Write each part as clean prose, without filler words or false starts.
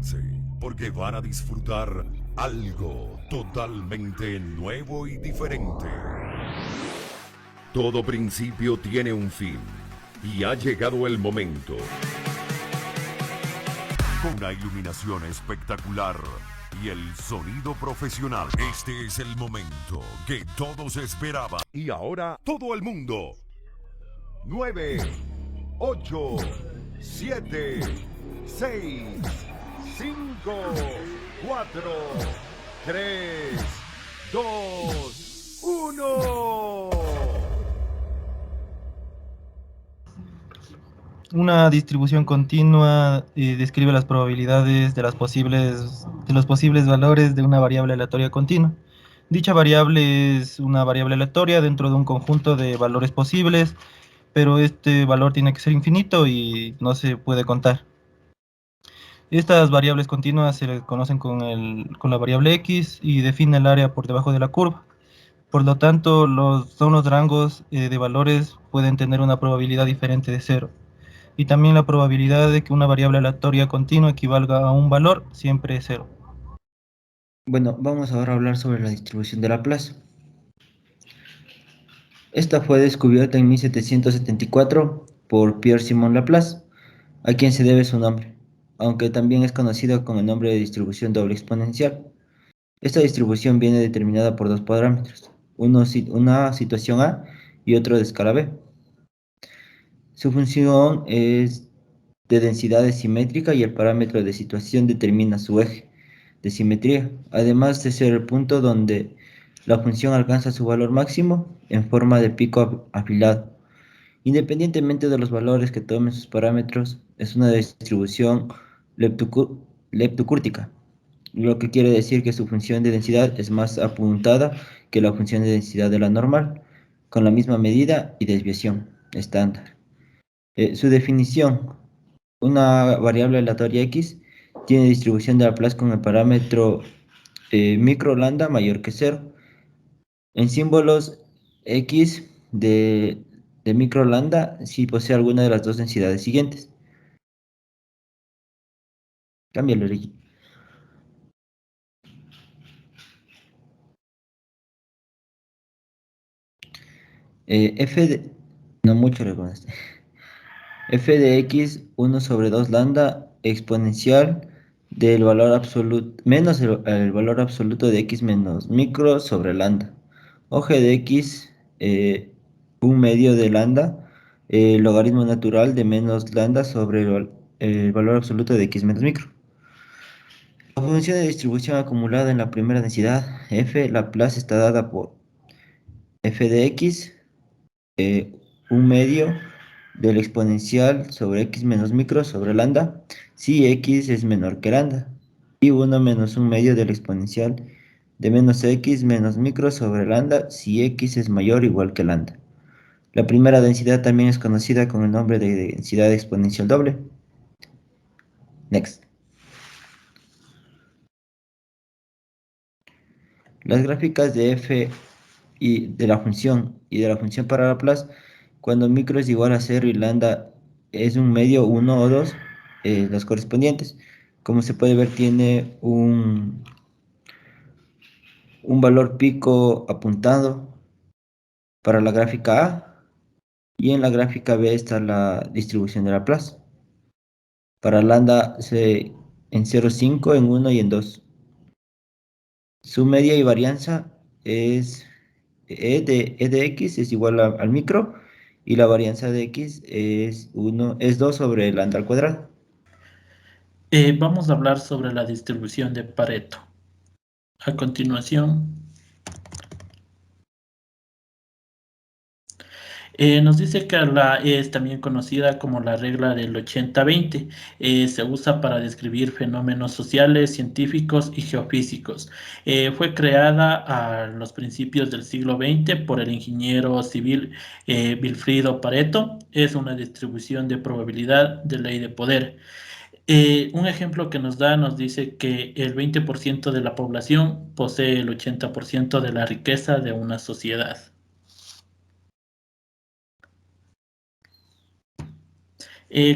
Prepárense, porque van a disfrutar algo totalmente nuevo y diferente. Todo principio tiene un fin, y ha llegado el momento. Con una iluminación espectacular y el sonido profesional, este es el momento que todos esperaban. Y ahora todo el mundo. 9, 8, 7, 6, 5, 4, 3, 2, 1. Una distribución continua describe las probabilidades de los posibles valores de una variable aleatoria continua. Dicha variable es una variable aleatoria dentro de un conjunto de valores posibles, pero este valor tiene que ser infinito y no se puede contar. Estas variables continuas se le conocen con la variable x y define el área por debajo de la curva. Por lo tanto, son los rangos de valores pueden tener una probabilidad diferente de cero. Y también la probabilidad de que una variable aleatoria continua equivalga a un valor siempre es cero. Bueno, vamos ahora a hablar sobre la distribución de Laplace. Esta fue descubierta en 1774 por Pierre-Simon Laplace, a quien se debe su nombre, aunque también es conocida con el nombre de distribución doble exponencial. Esta distribución viene determinada por dos parámetros, una situación A y otro de escala B. Su función es de densidad simétrica y el parámetro de situación determina su eje de simetría, además de ser el punto donde la función alcanza su valor máximo en forma de pico afilado. Independientemente de los valores que tomen sus parámetros, es una distribución leptocúrtica, lo que quiere decir que su función de densidad es más apuntada que la función de densidad de la normal, con la misma medida y desviación estándar. Su definición: una variable aleatoria x tiene distribución de Laplace con el parámetro micro lambda mayor que 0. En símbolos x de micro lambda si posee alguna de las dos densidades siguientes. Cámbialo, Ricky. F de... No mucho le conoce. F de x 1 sobre 2 lambda exponencial del valor absoluto menos el valor absoluto de x menos micro sobre lambda. O g de x 1 medio de lambda, logaritmo natural de menos lambda sobre el valor absoluto de x menos micro. La función de distribución acumulada en la primera densidad f, Laplace, está dada por f de x 1 medio del exponencial sobre x menos micro sobre lambda si x es menor que lambda, y 1 menos 1 medio del exponencial de menos x menos micro sobre lambda si x es mayor o igual que lambda. La primera densidad también es conocida con el nombre de densidad exponencial doble. Next. Las gráficas de f y de la función para Laplace, cuando micro es igual a 0 y lambda es un medio, 1 o 2, las correspondientes. Como se puede ver, tiene un valor pico apuntado para la gráfica A, y en la gráfica B está la distribución de Laplace. Para lambda en 0, 5, en 1 y en 2. Su media y varianza es E de x es igual al micro, y la varianza de x es 2 sobre lambda al cuadrado. Vamos a hablar sobre la distribución de Pareto. A continuación, nos dice que es también conocida como la regla del 80-20. Se usa para describir fenómenos sociales, científicos y geofísicos. Fue creada a los principios del siglo XX por el ingeniero civil Vilfredo Pareto. Es una distribución de probabilidad de ley de poder. Un ejemplo que nos dice que el 20% de la población posee el 80% de la riqueza de una sociedad.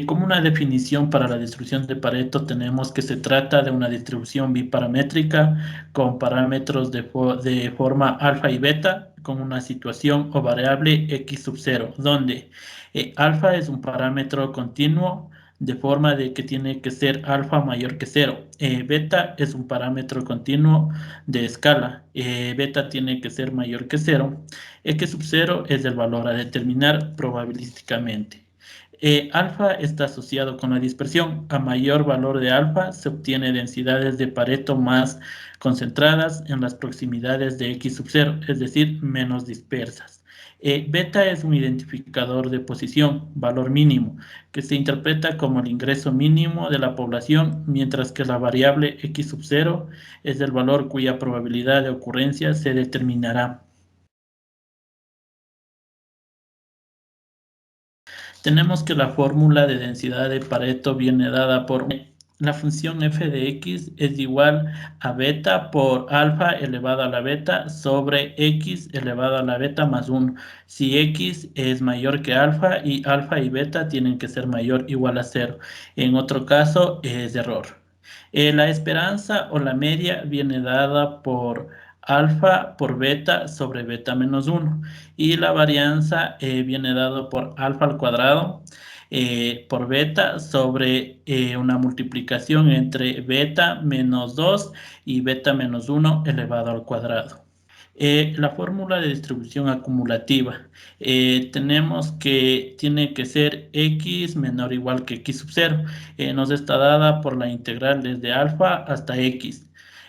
Como una definición para la distribución de Pareto tenemos que se trata de una distribución biparamétrica con parámetros de forma alfa y beta con una situación o variable x sub 0, donde alfa es un parámetro continuo de forma de que tiene que ser alfa mayor que 0. Beta es un parámetro continuo de escala. Beta tiene que ser mayor que 0. X sub 0 es el valor a determinar probabilísticamente. Alfa está asociado con la dispersión. A mayor valor de alfa se obtiene densidades de Pareto más concentradas en las proximidades de X sub 0, es decir, menos dispersas. Beta es un identificador de posición, valor mínimo, que se interpreta como el ingreso mínimo de la población, mientras que la variable X sub 0 es el valor cuya probabilidad de ocurrencia se determinará. Tenemos que la fórmula de densidad de Pareto viene dada por la función f de x es igual a beta por alfa elevado a la beta sobre x elevado a la beta más 1. Si x es mayor que alfa y beta tienen que ser mayor o igual a 0. En otro caso es error. La esperanza o la media viene dada por alfa por beta sobre beta menos 1 y la varianza viene dado por alfa al cuadrado por beta sobre una multiplicación entre beta menos 2 y beta menos 1 elevado al cuadrado. La fórmula de distribución acumulativa. Tenemos que tiene que ser x menor o igual que x sub 0. Nos está dada por la integral desde alfa hasta x,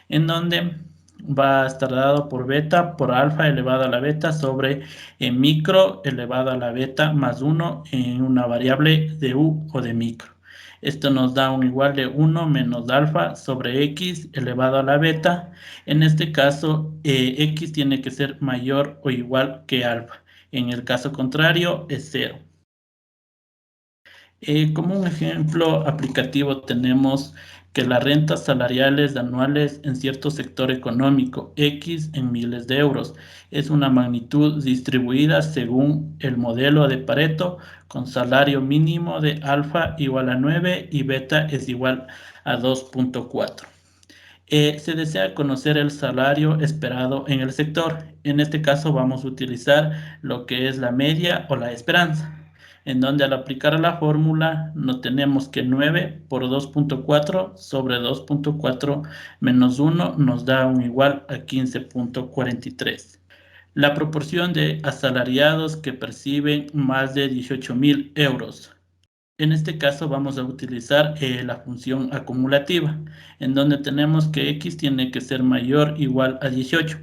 en donde va a estar dado por beta por alfa elevado a la beta sobre micro elevado a la beta más 1 en una variable de u o de micro. Esto nos da un igual de 1 menos alfa sobre x elevado a la beta. En este caso, x tiene que ser mayor o igual que alfa. En el caso contrario, es 0. Como un ejemplo aplicativo tenemos que las rentas salariales anuales en cierto sector económico, X en miles de euros, es una magnitud distribuida según el modelo de Pareto con salario mínimo de alfa igual a 9 y beta es igual a 2.4. Se desea conocer el salario esperado en el sector. En este caso vamos a utilizar lo que es la media o la esperanza, en donde al aplicar la fórmula no tenemos que 9 por 2.4 sobre 2.4 menos 1 nos da un igual a 15.43. La proporción de asalariados que perciben más de 18.000 euros. En este caso vamos a utilizar la función acumulativa, en donde tenemos que x tiene que ser mayor o igual a 18.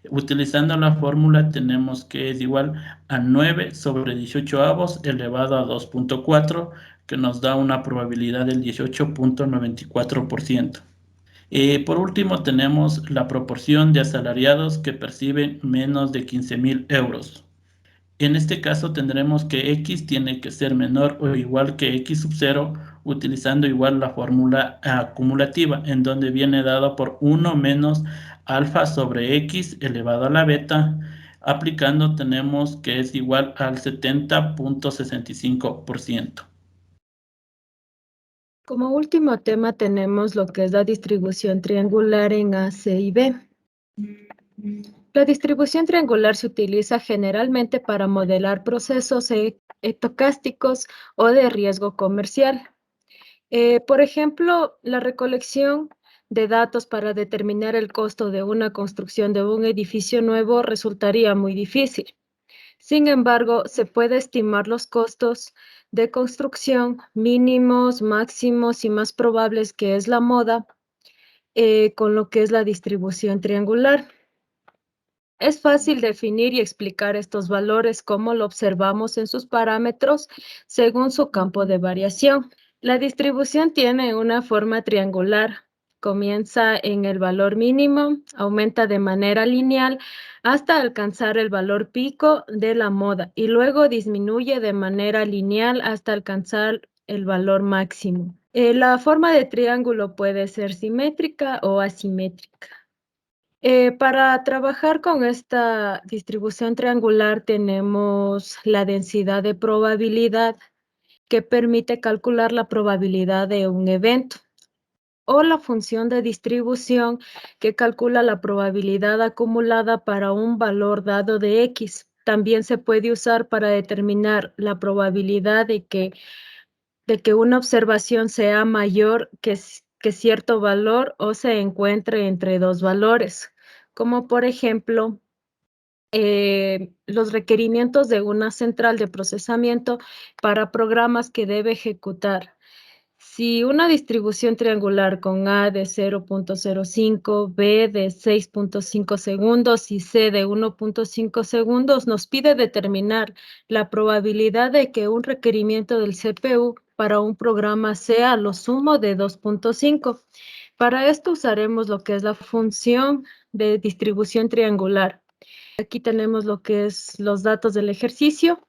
Utilizando la fórmula tenemos que es igual a 9 sobre 18 avos elevado a 2.4, que nos da una probabilidad del 18.94%. Por último tenemos la proporción de asalariados que perciben menos de 15.000 euros. En este caso tendremos que x tiene que ser menor o igual que x sub 0 utilizando igual la fórmula acumulativa en donde viene dado por 1 menos alfa sobre x elevado a la beta. Aplicando tenemos que es igual al 70.65%. Como último tema tenemos lo que es la distribución triangular en A, C y B. La distribución triangular se utiliza generalmente para modelar procesos estocásticos o de riesgo comercial. Por ejemplo, la recolección de datos para determinar el costo de una construcción de un edificio nuevo resultaría muy difícil. Sin embargo, se puede estimar los costos de construcción mínimos, máximos y más probables, que es la moda, con lo que es la distribución triangular. Es fácil definir y explicar estos valores como lo observamos en sus parámetros según su campo de variación. La distribución tiene una forma triangular. Comienza en el valor mínimo, aumenta de manera lineal hasta alcanzar el valor pico de la moda y luego disminuye de manera lineal hasta alcanzar el valor máximo. La forma de triángulo puede ser simétrica o asimétrica. Para trabajar con esta distribución triangular tenemos la densidad de probabilidad que permite calcular la probabilidad de un evento, o la función de distribución que calcula la probabilidad acumulada para un valor dado de X. También se puede usar para determinar la probabilidad de que una observación sea mayor que cierto valor o se encuentre entre dos valores, como por ejemplo los requerimientos de una central de procesamiento para programas que debe ejecutar. Si una distribución triangular con A de 0.05, B de 6.5 segundos y C de 1.5 segundos nos pide determinar la probabilidad de que un requerimiento del CPU para un programa sea lo sumo de 2.5. Para esto usaremos lo que es la función de distribución triangular. Aquí tenemos lo que es los datos del ejercicio.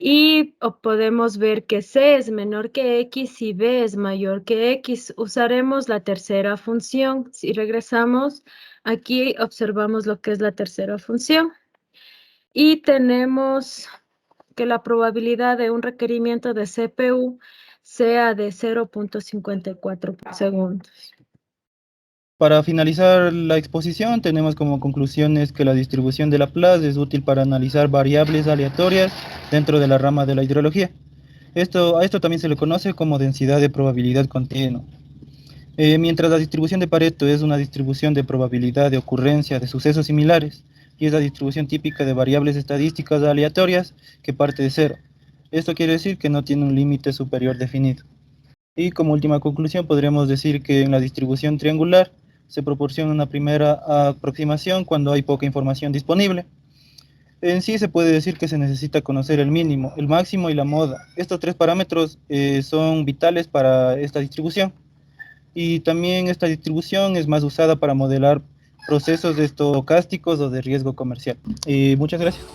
Y podemos ver que C es menor que X y B es mayor que X. Usaremos la tercera función. Si regresamos, aquí observamos lo que es la tercera función. Y tenemos que la probabilidad de un requerimiento de CPU sea de 0.54 segundos. Para finalizar la exposición, tenemos como conclusiones que la distribución de Laplace es útil para analizar variables aleatorias dentro de la rama de la hidrología. A esto también se le conoce como densidad de probabilidad continua. Mientras la distribución de Pareto es una distribución de probabilidad de ocurrencia de sucesos similares, y es la distribución típica de variables estadísticas aleatorias que parte de cero. Esto quiere decir que no tiene un límite superior definido. Y como última conclusión, podríamos decir que en la distribución triangular se proporciona una primera aproximación cuando hay poca información disponible. En sí se puede decir que se necesita conocer el mínimo, el máximo y la moda. Estos tres parámetros son vitales para esta distribución. Y también esta distribución es más usada para modelar procesos estocásticos o de riesgo comercial. Muchas gracias.